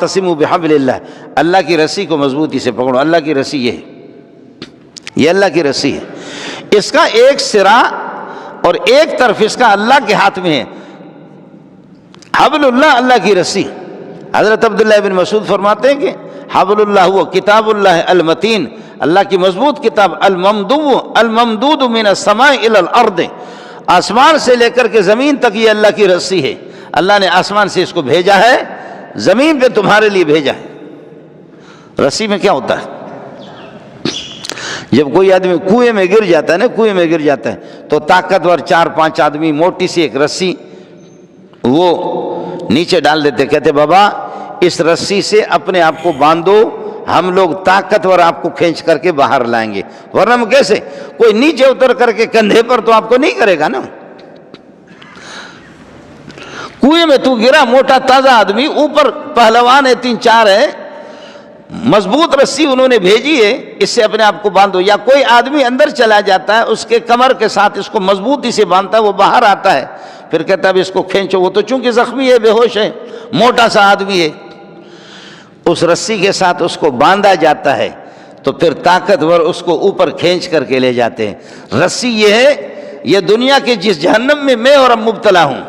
واعتصموا بحبل اللہ، اللہ کی رسی کو مضبوطی سے پکڑو۔ اللہ کی رسی یہ ہے، یہ اللہ کی رسی ہے، اس کا ایک سرا اور ایک طرف اس کا اللہ کے ہاتھ میں ہے۔ حبل اللہ، اللہ کی رسی۔ حضرت عبداللہ بن مسعود فرماتے ہیں کہ حبل اللہ ہوا کتاب اللہ المتین، اللہ کی مضبوط کتاب، الممدود من السماء الی الارض، آسمان سے لے کر کے زمین تک یہ اللہ کی رسی ہے۔ اللہ نے آسمان سے اس کو بھیجا ہے، زمین پہ تمہارے لیے بھیجا ہے۔ رسی میں کیا ہوتا ہے؟ جب کوئی آدمی کنویں میں گر جاتا ہے نا، کنویں میں گر جاتا ہے تو طاقتور 4-5 آدمی موٹی سی ایک رسی وہ نیچے ڈال دیتے، کہتے بابا اس رسی سے اپنے آپ کو باندھو، ہم لوگ طاقتور آپ کو کھینچ کر کے باہر لائیں گے، ورنہ ہم کیسے؟ کوئی نیچے اتر کر کے کندھے پر تو آپ کو نہیں کرے گا نا۔ کنویں میں تو گرا، موٹا تازہ آدمی، اوپر پہلوان ہے 3-4 ہے، مضبوط رسی انہوں نے بھیجی ہے، اس سے اپنے آپ کو باندھو۔ یا کوئی آدمی اندر چلا جاتا ہے، اس کے کمر کے ساتھ اس کو مضبوطی سے باندھتا ہے، وہ باہر آتا ہے، پھر کہتا ہے اب اس کو کھینچو۔ وہ تو چونکہ زخمی ہے، بے ہوش ہے، موٹا سا آدمی ہے، اس رسی کے ساتھ اس کو باندھا جاتا ہے تو پھر طاقتور اس کو اوپر کھینچ کر کے لے جاتے ہیں۔ رسی یہ ہے، یہ دنیا کے جس جہنم میں اور اب مبتلا ہوں،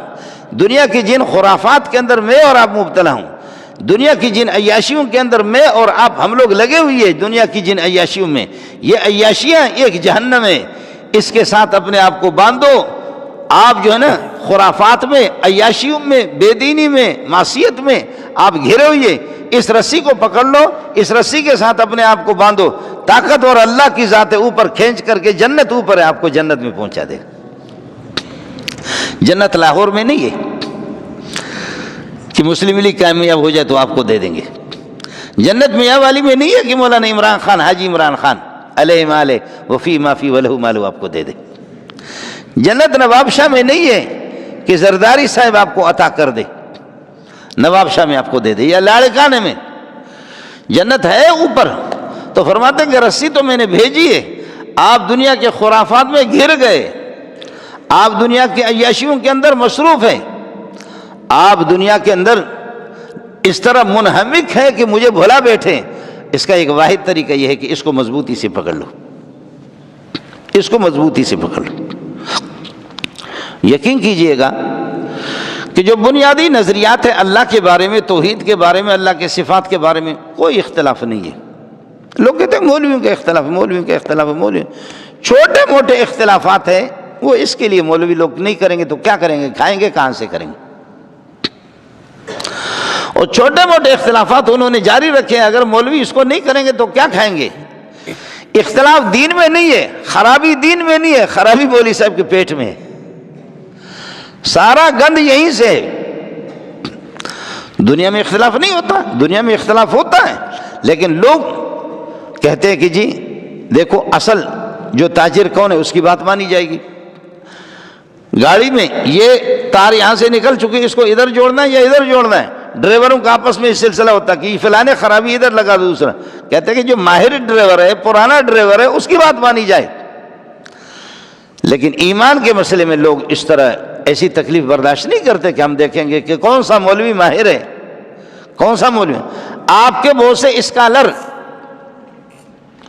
دنیا کی جن خرافات کے اندر میں اور آپ مبتلا ہوں، دنیا کی جن عیاشیوں کے اندر میں اور آپ ہم لوگ لگے ہوئی ہیں، دنیا کی جن عیاشیوں میں، یہ عیاشیاں ایک جہنم ہے، اس کے ساتھ اپنے آپ کو باندھو۔ آپ جو ہے نا خرافات میں، عیاشیوں میں، بے دینی میں، معصیت میں آپ گھرے ہوئے، اس رسی کو پکڑ لو، اس رسی کے ساتھ اپنے آپ کو باندھو، طاقت اور اللہ کی ذات ہے، اوپر کھینچ کر کے جنت اوپر ہے، آپ کو جنت میں پہنچا دے گا۔ جنت لاہور میں نہیں ہے کہ مسلم لیگ کامیاب ہو جائے تو آپ کو دے دیں گے، جنت میاں والی میں نہیں ہے کہ مولانا عمران خان، حاجی عمران خان علیہ مال وفی معافی ولہ مال آپ کو دے دے۔ جنت نواب شاہ میں نہیں ہے کہ زرداری صاحب آپ کو عطا کر دے، نواب شاہ میں آپ کو دے دے، یا لاڑکانے میں۔ جنت ہے اوپر، تو فرماتے ہیں کہ رسی تو میں نے بھیجی ہے، آپ دنیا کے خرافات میں گر گئے، آپ دنیا کی عیاشیوں کے اندر مصروف ہیں، آپ دنیا کے اندر اس طرح منہمک ہے کہ مجھے بھلا بیٹھے۔ اس کا ایک واحد طریقہ یہ ہے کہ اس کو مضبوطی سے پکڑ لو، اس کو مضبوطی سے پکڑ لو۔ یقین کیجئے گا کہ جو بنیادی نظریات ہیں اللہ کے بارے میں، توحید کے بارے میں، اللہ کے صفات کے بارے میں کوئی اختلاف نہیں ہے۔ لوگ کہتے ہیں مولویوں کا اختلاف ہے، مولویوں کا اختلاف ہے، مولویوں، چھوٹے موٹے اختلافات ہیں، وہ اس کے لیے مولوی لوگ نہیں کریں گے تو کیا کریں گے؟ کھائیں گے کہاں سے کریں گے؟ اور چھوٹے موٹے اختلافات انہوں نے جاری رکھے ہیں، اگر مولوی اس کو نہیں کریں گے تو کیا کھائیں گے؟ اختلاف دین میں نہیں ہے، خرابی دین میں نہیں ہے، خرابی مولوی صاحب کے پیٹ میں ہے، سارا گند یہیں سے ہے۔ دنیا میں اختلاف نہیں ہوتا، دنیا میں اختلاف ہوتا ہے، لیکن لوگ کہتے ہیں کہ جی دیکھو اصل جو تاجر کون ہے اس کی بات مانی جائے گی۔ گاڑی میں یہ تار یہاں سے نکل چکی، اس کو ادھر جوڑنا ہے یا ادھر جوڑنا ہے، ڈرائیوروں کا آپس میں اس سلسلہ ہوتا ہے کہ فلاں خرابی ادھر لگا دو، دوسرا کہتے ہیں کہ جو ماہر ڈرائیور ہے، پرانا ڈرائیور ہے، اس کی بات مانی جائے۔ لیکن ایمان کے مسئلے میں لوگ اس طرح ایسی تکلیف برداشت نہیں کرتے کہ ہم دیکھیں گے کہ کون سا مولوی ماہر ہے، کون سا مولوی۔ آپ کے بہت سے اسکالر،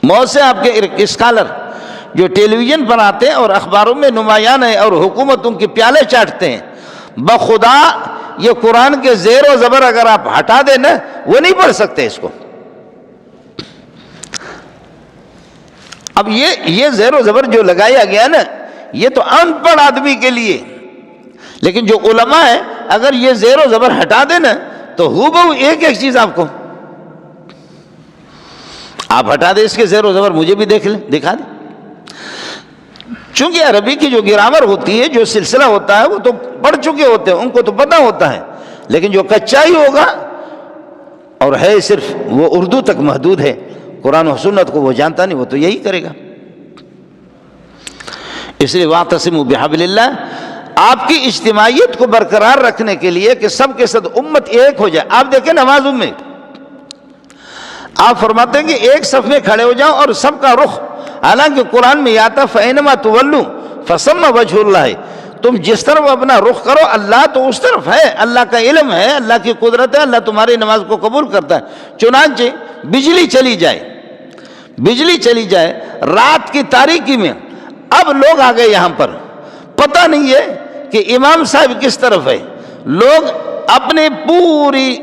بہت سے آپ کے اسکالر جو ٹیلی ویژن پر آتے ہیں اور اخباروں میں نمایاں ہیں اور حکومتوں کے پیالے چاٹتے ہیں، بخدا یہ قرآن کے زیر و زبر اگر آپ ہٹا دیں نا، وہ نہیں پڑھ سکتے اس کو۔ اب یہ زیر و زبر جو لگایا گیا نا، یہ تو ان پڑھ آدمی کے لیے، لیکن جو علماء ہیں اگر یہ زیر و زبر ہٹا دیں نا تو ہو بہو ایک ایک چیز آپ کو، آپ ہٹا دیں اس کے زیر و زبر، مجھے بھی دیکھ لیں، دکھا دیں۔ چونکہ عربی کی جو گرامر ہوتی ہے، جو سلسلہ ہوتا ہے، وہ تو پڑھ چکے ہوتے ہیں، ان کو تو پتہ ہوتا ہے، لیکن جو کچا ہی ہوگا اور ہے صرف وہ اردو تک محدود ہے، قرآن و سنت کو وہ جانتا نہیں، وہ تو یہی کرے گا۔ اس لیے واعتصموا بحبل اللہ، آپ کی اجتماعیت کو برقرار رکھنے کے لیے کہ سب کے ساتھ امت ایک ہو جائے۔ آپ دیکھیں نمازوں میں آپ فرماتے ہیں کہ ایک صف میں کھڑے ہو جاؤ اور سب کا رخ، حالانکہ قرآن میں آتا فَإِنَّمَا تُوَلُّوا فَثَمَّ وَجْهُ اللَّهِ، تم جس طرف اپنا رخ کرو اللہ تو اس طرف ہے، اللہ کا علم ہے، اللہ کی قدرت ہے، اللہ تمہاری نماز کو قبول کرتا ہے۔ چنانچہ بجلی چلی جائے رات کی تاریکی میں، اب لوگ آ گئے یہاں پر، پتہ نہیں ہے کہ امام صاحب کس طرف ہے، لوگ اپنے پوری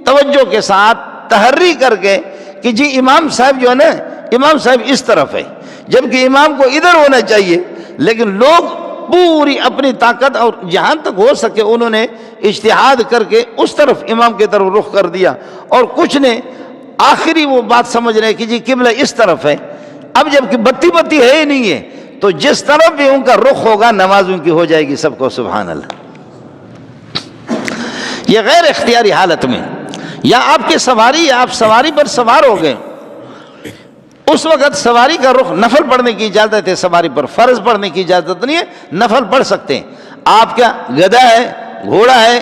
توجہ کے ساتھ تحری کر کے کہ جی امام صاحب جو ہے نا، امام صاحب اس طرف ہے، جبکہ امام کو ادھر ہونا چاہیے، لیکن لوگ پوری اپنی طاقت اور جہاں تک ہو سکے انہوں نے اجتہاد کر کے اس طرف امام کی طرف رخ کر دیا، اور کچھ نے آخری وہ بات سمجھ رہے کہ جی قبلہ اس طرف ہے، اب جب کہ بتی ہے ہی نہیں ہے، تو جس طرف بھی ان کا رخ ہوگا نماز ان کی ہو جائے گی۔ سب کو سبحان اللہ۔ یہ غیر اختیاری حالت میں، یا آپ کی سواری، آپ سواری پر سوار ہو گئے، اس وقت سواری کا رخ نفل پڑھنے کی اجازت ہے، سواری پر فرض پڑھنے کی اجازت نہیں ہے، نفل پڑھ سکتے ہیں۔ آپ کا گدھا ہے، گھوڑا ہے،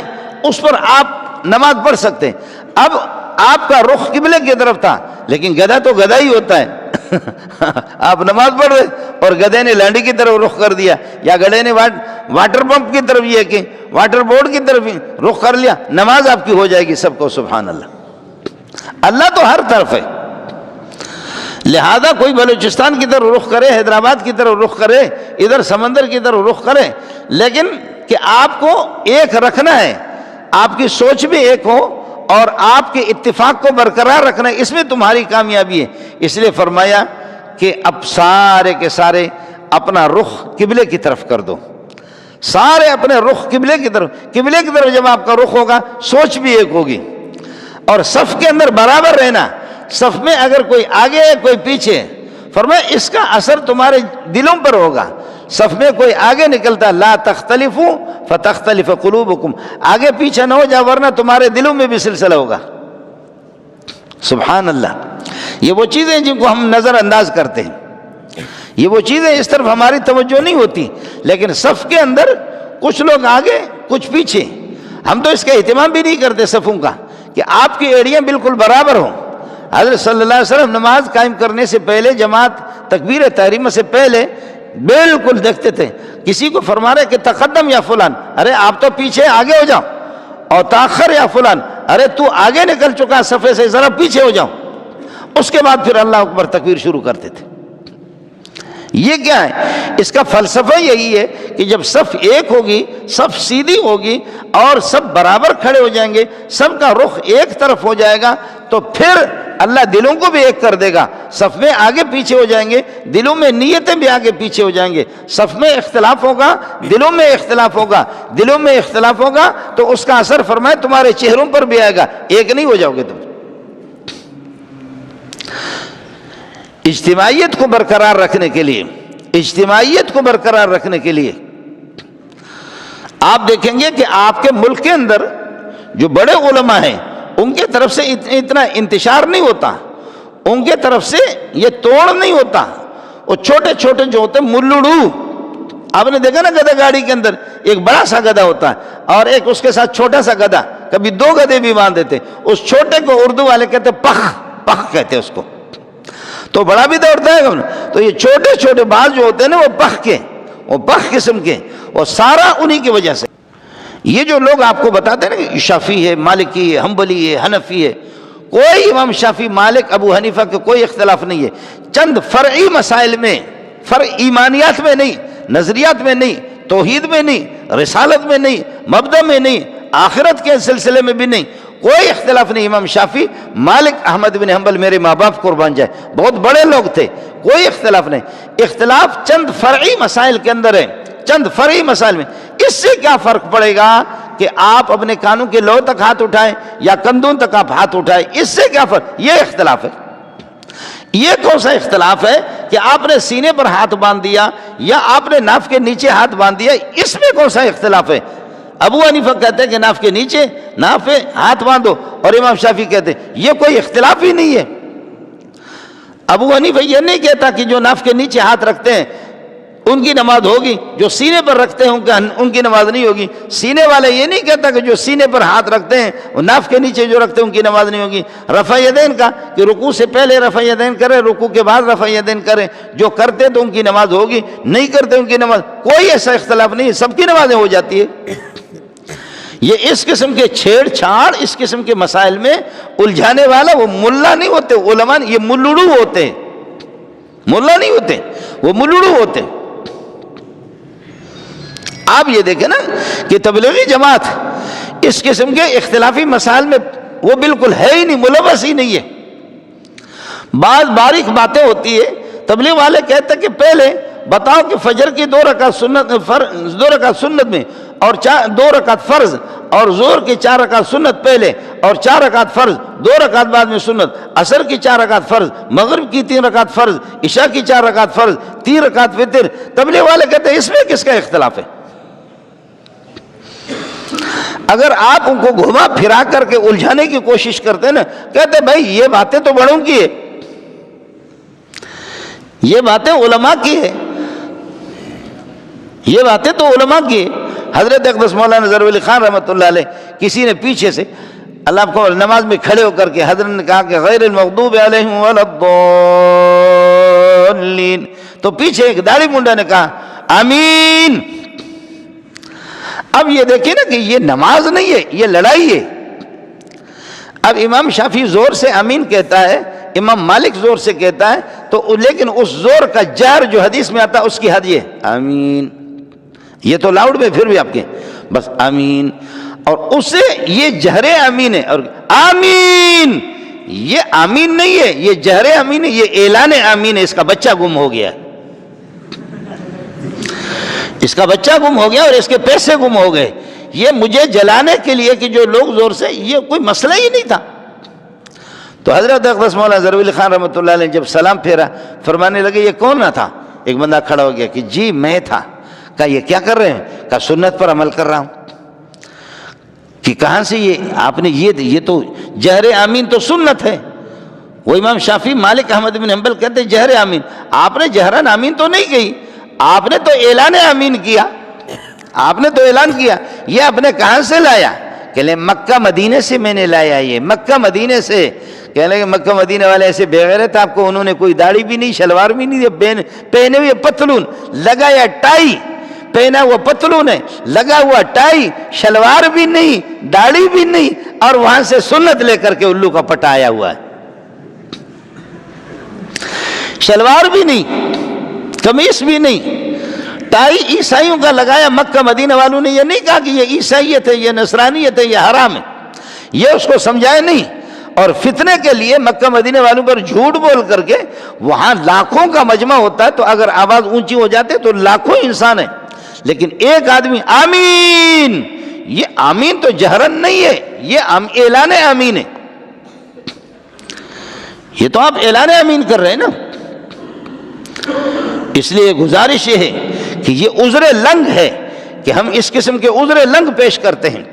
اس پر آپ نماز پڑھ سکتے ہیں۔ اب آپ کا رخ قبلے کی طرف تھا، لیکن گدھا تو گدھا ہی ہوتا ہے آپ نماز پڑھ رہے اور گدھے نے لانڈی کی طرف رخ کر دیا، یا گدھے نے واٹر پمپ کی طرف، یہ کہ واٹر بورڈ کی طرف رخ کر لیا، نماز آپ کی ہو جائے گی۔ سب کو سبحان اللہ۔ اللہ تو ہر طرف ہے، لہذا کوئی بلوچستان کی طرف رخ کرے، حیدرآباد کی طرف رخ کرے، ادھر سمندر کی طرف رخ کرے، لیکن کہ آپ کو ایک رکھنا ہے، آپ کی سوچ بھی ایک ہو اور آپ کے اتفاق کو برقرار رکھنا ہے، اس میں تمہاری کامیابی ہے۔ اس لیے فرمایا کہ اب سارے کے سارے اپنا رخ قبلے کی طرف کر دو، سارے اپنے رخ قبلے کی طرف جب آپ کا رخ ہوگا سوچ بھی ایک ہوگی، اور صف کے اندر برابر رہنا، صف میں اگر کوئی آگے ہے کوئی پیچھے، فرمایا اس کا اثر تمہارے دلوں پر ہوگا۔ صف میں کوئی آگے نکلتا، لا تختلفوا فتختلف قلوبکم، آگے پیچھے نہ ہو جا ورنہ تمہارے دلوں میں بھی سلسلہ ہوگا۔ سبحان اللہ۔ یہ وہ چیزیں جن کو ہم نظر انداز کرتے ہیں، یہ وہ چیزیں اس طرف ہماری توجہ نہیں ہوتی، لیکن صف کے اندر کچھ لوگ آگے کچھ پیچھے، ہم تو اس کا اہتمام بھی نہیں کرتے صفوں کا کہ آپ کی ایڑیاں بالکل برابر ہوں۔ حضرت صلی اللہ علیہ وسلم نماز قائم کرنے سے پہلے، جماعت تکبیر تحریمہ سے پہلے بالکل دیکھتے تھے، کسی کو فرما رہے کہ تقدم یا فلان، ارے آپ تو پیچھے آگے ہو جاؤ، اور تاخر یا فلان، ارے تو آگے نکل چکا صفے سے، ذرا پیچھے ہو جاؤ۔ اس کے بعد پھر اللہ اکبر تکبیر شروع کرتے تھے۔ یہ کیا ہے؟ اس کا فلسفہ یہی ہے کہ جب صف ایک ہوگی، صف سیدھی ہوگی اور سب برابر کھڑے ہو جائیں گے، سب کا رخ ایک طرف ہو جائے گا، تو پھر اللہ دلوں کو بھی ایک کر دے گا۔ صف میں آگے پیچھے ہو جائیں گے، دلوں میں نیتیں بھی آگے پیچھے ہو جائیں گے، صف میں اختلاف ہوگا، دلوں میں اختلاف ہوگا، دلوں میں اختلاف ہوگا تو اس کا اثر فرمائے تمہارے چہروں پر بھی آئے گا، ایک نہیں ہو جاؤ گے تم۔ اجتماعیت کو برقرار رکھنے کے لیے آپ دیکھیں گے کہ آپ کے ملک کے اندر جو بڑے علماء ہیں ان کے طرف سے اتنا انتشار نہیں ہوتا، ان کے طرف سے یہ توڑ نہیں ہوتا، وہ چھوٹے چھوٹے جو ہوتے ہیں ملڑو، آپ نے دیکھا نا گدھا گاڑی کے اندر ایک بڑا سا گدھا ہوتا ہے اور ایک اس کے ساتھ چھوٹا سا گدھا، کبھی دو گدھے بھی باندھ دیتے، اس چھوٹے کو اردو والے کہتے ہیں پخ کہتے ہیں اس کو، تو بڑا بھی دوڑتا ہے۔ تو یہ چھوٹے چھوٹے باز جو ہوتے ہیں نا وہ پخ قسم کے، وہ سارا انہی کی وجہ سے۔ یہ جو لوگ آپ کو بتاتے ہیں نا شافعی ہے، مالکی ہے، حنبلی ہے، حنفی ہے، کوئی امام شافعی، مالک، ابو حنیفہ کے کوئی اختلاف نہیں ہے، چند فرعی مسائل میں، ایمانیات میں نہیں، نظریات میں نہیں، توحید میں نہیں، رسالت میں نہیں، مبدأ میں نہیں، آخرت کے سلسلے میں بھی نہیں، کوئی اختلاف نہیں۔ امام شافعی، مالک، احمد بن حنبل، میرے ماں باپ قربان جائے، بہت بڑے لوگ تھے، کوئی اختلاف نہیں۔ اختلاف چند فرعی مسائل کے اندر ہے، چند فرعی مسائل میں۔ اس سے کیا فرق پڑے گا کہ آپ اپنے کانوں کے لو تک ہاتھ اٹھائیں یا کندھوں تک آپ ہاتھ اٹھائیں، اس سے کیا فرق؟ یہ اختلاف ہے۔ یہ کون سا اختلاف ہے کہ آپ نے سینے پر ہاتھ باندھ دیا یا آپ نے ناف کے نیچے ہاتھ باندھ دیا، اس میں کون سا اختلاف ہے؟ ابو حنیفہ کہتے ہیں کہ ناف کے نیچے، ناف پہ ہاتھ باندھو، اور امام شافعی کہتے ہیں یہ کوئی اختلاف ہی نہیں ہے۔ ابو حنیفہ یہ نہیں کہتا کہ جو ناف کے نیچے ہاتھ رکھتے ہیں ان کی نماز ہوگی، جو سینے پر رکھتے ہیں ان کی نماز نہیں ہوگی۔ سینے والے یہ نہیں کہتا کہ جو سینے پر ہاتھ رکھتے ہیں وہ ناف کے نیچے جو رکھتے ہیں ان کی نماز نہیں ہوگی۔ رفع یدین کا کہ رکوع سے پہلے رفع یدین کریں، رکوع کے بعد رفع یدین کریں، جو کرتے تو ان کی نماز ہوگی، نہیں کرتے ان کی نماز، کوئی ایسا اختلاف نہیں، سب کی نمازیں ہو جاتی ہے۔ یہ اس قسم کے چھیڑ چھاڑ، اس قسم کے مسائل میں الجھانے والا وہ ملا نہیں ہوتے، علماء یہ ملڑو ہوتے ہیں، ملا نہیں ہوتے، وہ ملڑو ہوتے ہیں۔ آپ یہ دیکھیں نا کہ تبلیغی جماعت اس قسم کے اختلافی مسائل میں وہ بالکل ہے ہی نہیں، ملوث ہی نہیں ہے۔ بعض باریک باتیں ہوتی ہے، تبلیغ والے کہتے ہیں کہ پہلے بتاؤ کہ فجر کی 2 رکعت سنت میں اور 2 رکعت فرض، اور ظہر کی 4 رکعت سنت پہلے اور 4 رکعت فرض، 2 رکعت بعد میں سنت، عصر کی 4 رکعت فرض، مغرب کی 3 رکعت فرض، عشاء کی 4 رکعت فرض، 3 رکعت وتر۔ تبلیغ والے کہتے ہیں اس میں کس کا اختلاف ہے؟ اگر آپ ان کو گھما پھرا کر کے الجھانے کی کوشش کرتے ہیں نا، کہتے ہیں بھائی یہ باتیں تو بڑوں کی ہے، یہ باتیں علماء کی ہے، یہ باتیں تو علماء کی ہے۔ حضرت اقدس مولانا ظفر علی خان رحمۃ اللہ علیہ کسی نے پیچھے سے اللہ کو نماز میں کھڑے ہو کر کے حضرت نے کہا کہ غیر المغضوب علیہم ولا الضالین، تو پیچھے ایک داڑھی منڈا نے کہا آمین۔ اب یہ دیکھیں نا کہ یہ نماز نہیں ہے، یہ لڑائی ہے۔ اب امام شافعی زور سے آمین کہتا ہے، امام مالک زور سے کہتا ہے، تو لیکن اس زور کا جہر جو حدیث میں آتا ہے اس کی حد یہ آمین، یہ تو لاؤڈ میں پھر بھی آپ کے بس آمین، اور اس سے یہ جہر آمین ہے، اور آمین یہ آمین نہیں ہے، یہ جہر آمین ہے، یہ اعلان آمین ہے۔ اس کا بچہ گم ہو گیا، اس کا بچہ گم ہو گیا اور اس کے پیسے گم ہو گئے۔ یہ مجھے جلانے کے لیے کہ جو لوگ زور سے، یہ کوئی مسئلہ ہی نہیں تھا۔ تو حضرت اقدس مولانا ظفر علی خان رحمۃ اللہ علیہ جب سلام پھیرا، فرمانے لگے یہ کون نہ تھا؟ ایک بندہ کھڑا ہو گیا کہ جی میں تھا۔ کہا یہ کیا کر رہے ہیں؟ کہا سنت پر عمل کر رہا ہوں۔ کہ کہاں سے یہ آپ نے یہ تو جہر آمین تو سنت ہے۔ وہ امام شافعی مالک احمد بن حنبل کہتے ہیں جہر آمین، آپ نے جہرن آمین تو نہیں کہی، آپ نے تو اعلان آمین کیا، آپ نے تو اعلان کیا۔ یہ آپ نے کہاں سے لایا؟ کہ لیں مکہ مدینے سے میں نے لایا، یہ مکہ مدینے سے۔ کہنے لگے مکہ مدینے والے ایسے بے غیرت، آپ کو انہوں نے کوئی داڑھی بھی نہیں، شلوار بھی نہیں، پہنے ہوئے پتلون، لگایا ٹائی، پہنا ہوا پتلون ہے، لگا ہوا ٹائی، شلوار بھی نہیں، داڑھی بھی نہیں، اور وہاں سے سنت لے کر کے الو کا پٹا آیا ہوا ہے، شلوار بھی نہیں، قمیص بھی نہیں، ٹائی عیسائیوں کا لگایا۔ مکہ مدینہ والوں نے یہ نہیں کہا کہ یہ عیسائیت ہے، یہ نصرانیت ہے، یہ حرام ہے، یہ اس کو سمجھائے نہیں۔ اور فتنے کے لیے مکہ مدینہ والوں پر جھوٹ بول کر کے، وہاں لاکھوں کا مجمع ہوتا ہے تو اگر آواز اونچی ہو جاتے تو لاکھوں انسان ہیں، لیکن ایک آدمی آمین، یہ آمین تو جہرن نہیں ہے، یہ اعلان آمین ہے۔ یہ تو آپ اعلان آمین کر رہے ہیں نا۔ اس لیے گزارش یہ ہے کہ یہ عذر لنگ ہے کہ ہم اس قسم کے عذر لنگ پیش کرتے ہیں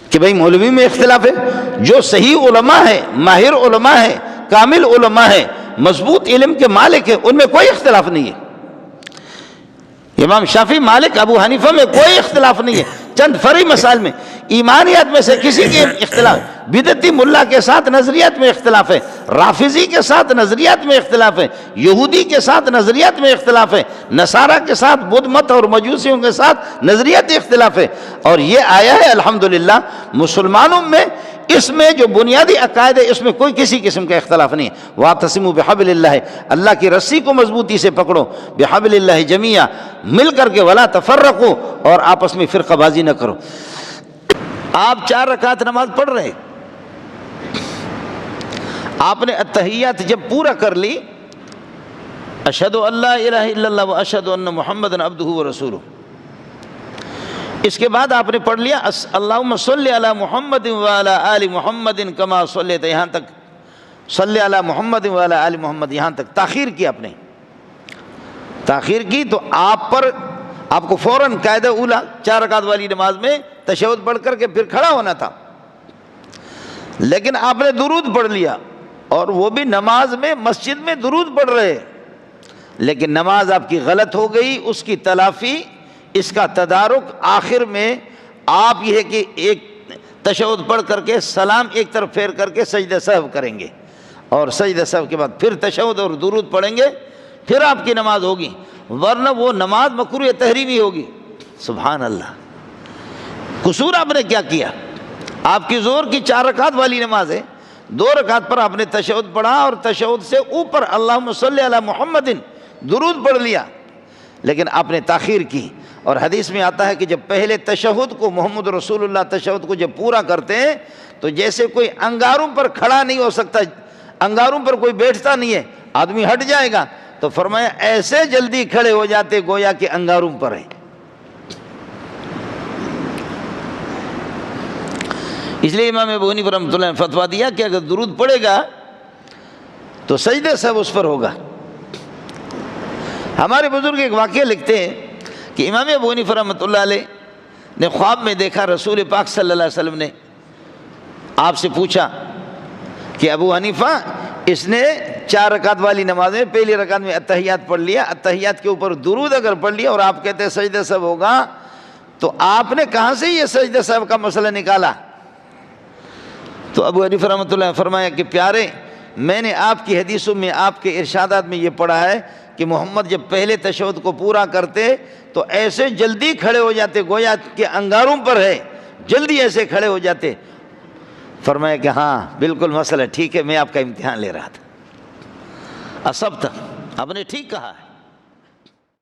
کہ بھئی مولوی میں اختلاف ہے۔ جو صحیح علماء ہے، ماہر علماء ہے، کامل علماء ہے، مضبوط علم کے مالک ہے، ان میں کوئی اختلاف نہیں ہے۔ امام شافعی، مالک، ابو حنیفہ میں کوئی اختلاف نہیں ہے۔ چند فرعی مسائل میں، ایمانیات میں سے کسی کے اختلاف، بدعتی ملا کے ساتھ نظریات میں اختلاف ہے، رافضی کے ساتھ نظریات میں اختلاف ہے، یہودی کے ساتھ نظریات میں اختلاف ہے، نصارہ کے ساتھ، بدھ مت اور مجوسیوں کے ساتھ نظریاتی اختلاف ہے۔ اور یہ آیا ہے الحمدللہ مسلمانوں میں، اس میں جو بنیادی عقائد ہے اس میں کوئی کسی قسم کا اختلاف نہیں ہے۔ وَاعْتَصِمُوا بِحَبْلِ اللَّهِ، اللہ کی رسی کو مضبوطی سے پکڑو، بِحَبْلِ اللَّهِ جَمِيعًا، مل کر کے، وَلَا تَفَرَّقُوا، اور آپس میں فرقہ بازی نہ کرو۔ آپ 4 رکعت نماز پڑھ رہے، آپ نے التحیات جب پورا کر لی، اشہد ان لا الہ الا اللہ واشہد ان محمد عبدہ ورسولہ، اس کے بعد آپ نے پڑھ لیا اللہم صلی علی محمد وعلی آل محمد کما صلیت، یہاں تک صلی علی محمد وعلی آل محمد، یہاں تک تاخیر کی، آپ نے تاخیر کی تو آپ کو فوراً قاعدہ اولا 4 رکعت والی نماز میں تشہد پڑھ کر کے پھر کھڑا ہونا تھا، لیکن آپ نے درود پڑھ لیا، اور وہ بھی نماز میں مسجد میں درود پڑھ رہے، لیکن نماز آپ کی غلط ہو گئی، اس کی تلافی، اس کا تدارک آخر میں آپ یہ ہے کہ ایک تشہد پڑھ کر کے سلام ایک طرف پھیر کر کے سجدہ سہو کریں گے، اور سجدہ سہو کے بعد پھر تشہد اور درود پڑھیں گے، پھر آپ کی نماز ہوگی، ورنہ وہ نماز مکروہ تحریمی ہوگی۔ سبحان اللہ، قصور آپ نے کیا کیا؟ آپ کی ظہر کی 4 رکعت والی نماز ہے، 2 رکعت پر آپ نے تشہد پڑھا اور تشہد سے اوپر اللہم صلی علی محمد درود پڑھ لیا، لیکن آپ نے تاخیر کی۔ اور حدیث میں آتا ہے کہ جب پہلے تشہد کو محمد رسول اللہ تشہد کو جب پورا کرتے ہیں تو جیسے کوئی انگاروں پر کھڑا نہیں ہو سکتا، انگاروں پر کوئی بیٹھتا نہیں ہے، آدمی ہٹ جائے گا، تو فرمایا ایسے جلدی کھڑے ہو جاتے گویا کہ انگاروں پر ہے۔ اس لیے امام ابو حنیفہ رحمۃ اللہ نے فتویٰ دیا کہ اگر درود پڑے گا تو سجدہ سب اس پر ہوگا۔ ہمارے بزرگ ایک واقعہ لکھتے ہیں کہ امام ابو حنیفہ رحمۃ اللہ علیہ نے خواب میں دیکھا رسول پاک صلی اللہ علیہ وسلم نے آپ سے پوچھا کہ ابو حنیفہ اس نے 4 رکعت والی نماز میں پہلی رکعت میں اتحیات پڑھ لیا، اتحیات کے اوپر درود اگر پڑھ لیا اور آپ کہتے ہیں سجدہ سب ہوگا، تو آپ نے کہاں سے یہ سجدہ سب کا مسئلہ نکالا؟ تو ابو حنیفہ رحمۃ اللہ نے فرمایا کہ پیارے، میں نے آپ کی حدیثوں میں آپ کے ارشادات میں یہ پڑھا ہے کہ محمد جب پہلے تشہد کو پورا کرتے تو ایسے جلدی کھڑے ہو جاتے گویا کہ انگاروں پر ہے، جلدی ایسے کھڑے ہو جاتے۔ فرمایا کہ ہاں بالکل مسئلہ ٹھیک ہے، میں آپ کا امتحان لے رہا تھا، اصبت، آپ نے ٹھیک کہا ہے۔